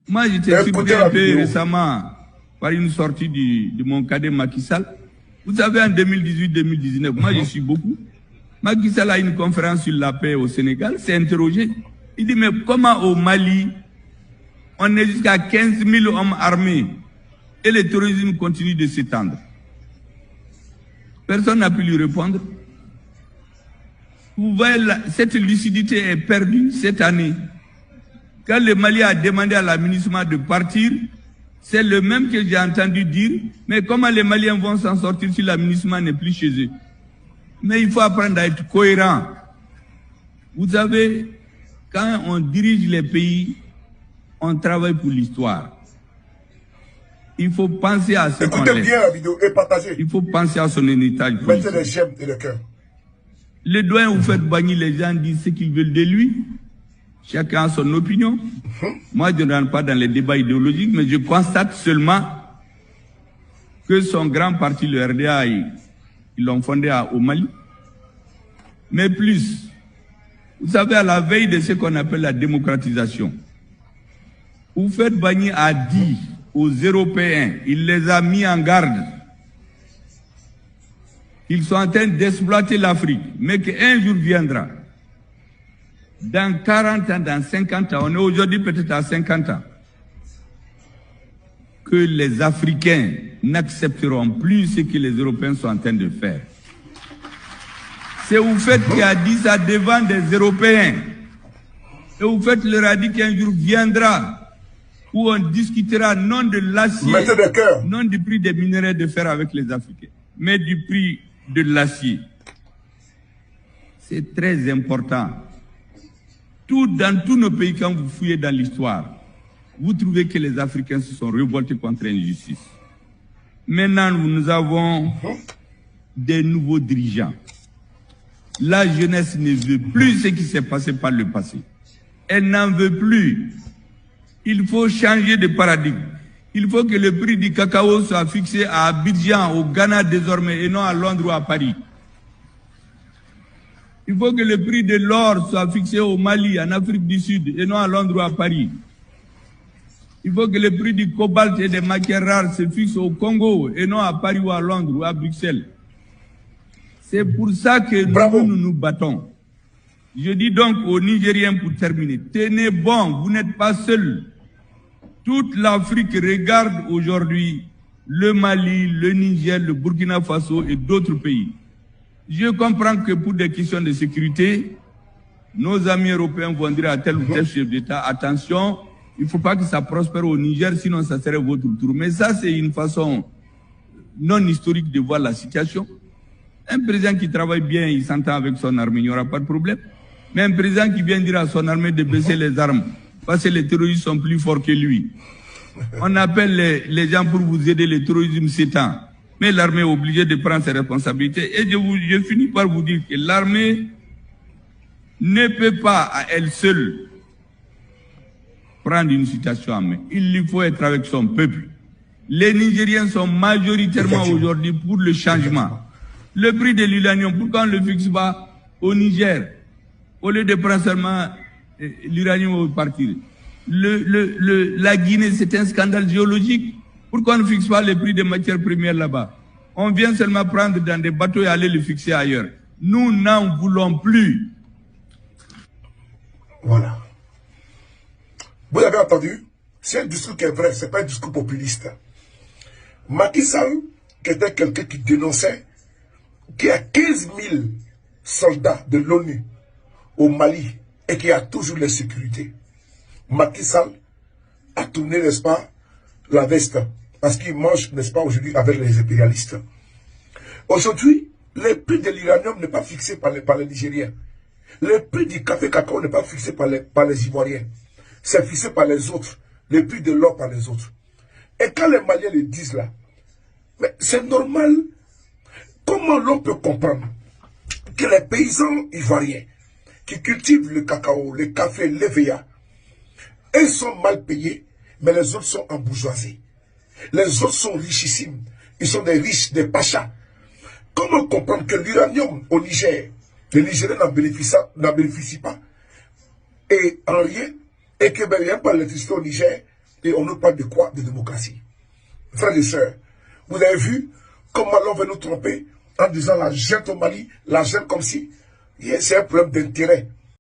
Moi, j'étais surpris un peu récemment par une sortie de mon cadet Macky Sall. Vous savez, en 2018-2019, moi je suis beaucoup. Macky Sall a une conférence sur la paix au Sénégal, s'est interrogé. Il dit, mais comment au Mali, on est jusqu'à 15 000 hommes armés et le terrorisme continue de s'étendre? Personne n'a pu lui répondre. Vous voyez, cette lucidité est perdue cette année. Quand le Mali a demandé à l'administration de partir, c'est le même que j'ai entendu dire, mais comment les Maliens vont s'en sortir si l'administration n'est plus chez eux? Mais il faut apprendre à être cohérent. Vous savez, quand on dirige les pays, on travaille pour l'histoire. Il faut penser à ce qu'on est. Écoutez bien la vidéo et partagez. Il faut penser à son héritage. Mettez les j'aime et le cœur. Le doyen vous fait bannir, les gens disent ce qu'ils veulent de lui. Chacun a son opinion. Moi, je ne rentre pas dans les débats idéologiques, mais je constate seulement que son grand parti, le RDA, ils l'ont fondé au Mali. Mais plus, vous savez, à la veille de ce qu'on appelle la démocratisation, vous faites bannir à dit aux Européens, il les a mis en garde. Ils sont en train d'exploiter l'Afrique, mais qu'un jour viendra. Dans 40 ans, dans 50 ans, on est aujourd'hui peut-être à 50 ans, que les Africains n'accepteront plus ce que les Européens sont en train de faire. C'est vous faites qui a dit ça devant des Européens. Et vous faites leur a dit qu'un jour viendra où on discutera non de l'acier, non du prix des minerais de fer avec les Africains, mais du prix de l'acier. C'est très important. Dans tous nos pays, quand vous fouillez dans l'histoire, vous trouvez que les Africains se sont révoltés contre l'injustice. Maintenant, nous avons des nouveaux dirigeants. La jeunesse ne veut plus ce qui s'est passé par le passé. Elle n'en veut plus. Il faut changer de paradigme. Il faut que le prix du cacao soit fixé à Abidjan, au Ghana désormais, et non à Londres ou à Paris. Il faut que le prix de l'or soit fixé au Mali, en Afrique du Sud, et non à Londres ou à Paris. Il faut que le prix du cobalt et des matières rares se fixe au Congo, et non à Paris ou à Londres ou à Bruxelles. C'est pour ça que nous nous battons. Je dis donc aux Nigériens pour terminer, tenez bon, vous n'êtes pas seuls. Toute l'Afrique regarde aujourd'hui le Mali, le Niger, le Burkina Faso et d'autres pays. Je comprends que pour des questions de sécurité, nos amis européens vont dire à tel ou tel chef d'État, attention, il ne faut pas que ça prospère au Niger, sinon ça serait votre tour. Mais ça, c'est une façon non historique de voir la situation. Un président qui travaille bien, il s'entend avec son armée, il n'y aura pas de problème. Mais un président qui vient dire à son armée de baisser les armes, parce que les terroristes sont plus forts que lui. On appelle les gens pour vous aider, le terrorisme s'étend. Mais l'armée est obligée de prendre ses responsabilités. Et je finis par vous dire que l'armée ne peut pas à elle seule prendre une situation en main. Il lui faut être avec son peuple. Les Nigériens sont majoritairement aujourd'hui pour le changement. Le prix de l'uranium, pourquoi on ne le fixe pas au Niger? Au lieu de prendre seulement l'uranium au partir. La Guinée, c'est un scandale géologique. Pourquoi on ne fixe pas le prix des matières premières là-bas? On vient seulement prendre dans des bateaux et aller le fixer ailleurs. Nous n'en voulons plus. Voilà. Vous avez entendu? C'est un discours qui est vrai, ce n'est pas un discours populiste. Macky Sall, qui était quelqu'un qui dénonçait, qui a 15 000 soldats de l'ONU au Mali et qui a toujours la sécurité. Macky Sall a tourné, n'est-ce pas, la veste, parce qu'il mange, n'est-ce pas, aujourd'hui avec les impérialistes. Aujourd'hui, le prix de l'uranium n'est pas fixé par les Nigériens. Le prix du café cacao n'est pas fixé par les Ivoiriens. C'est fixé par les autres. Le prix de l'or par les autres. Et quand les Maliens le disent là, mais c'est normal. Comment l'on peut comprendre que les paysans ivoiriens qui cultivent le cacao, le café, l'EVA, ils sont mal payés, mais les autres sont en bourgeoisie. Les autres sont richissimes. Ils sont des riches, des pachas. Comment comprendre que l'uranium au Niger, les Nigériens n'en bénéficient pas, et en rien, et que ben, il n'y a pas l'électricité au Niger, Et on nous parle de quoi? De démocratie. Frères et sœurs, vous avez vu comment l'on veut nous tromper en disant la junte au Mali, la junte comme si c'est un problème d'intérêt.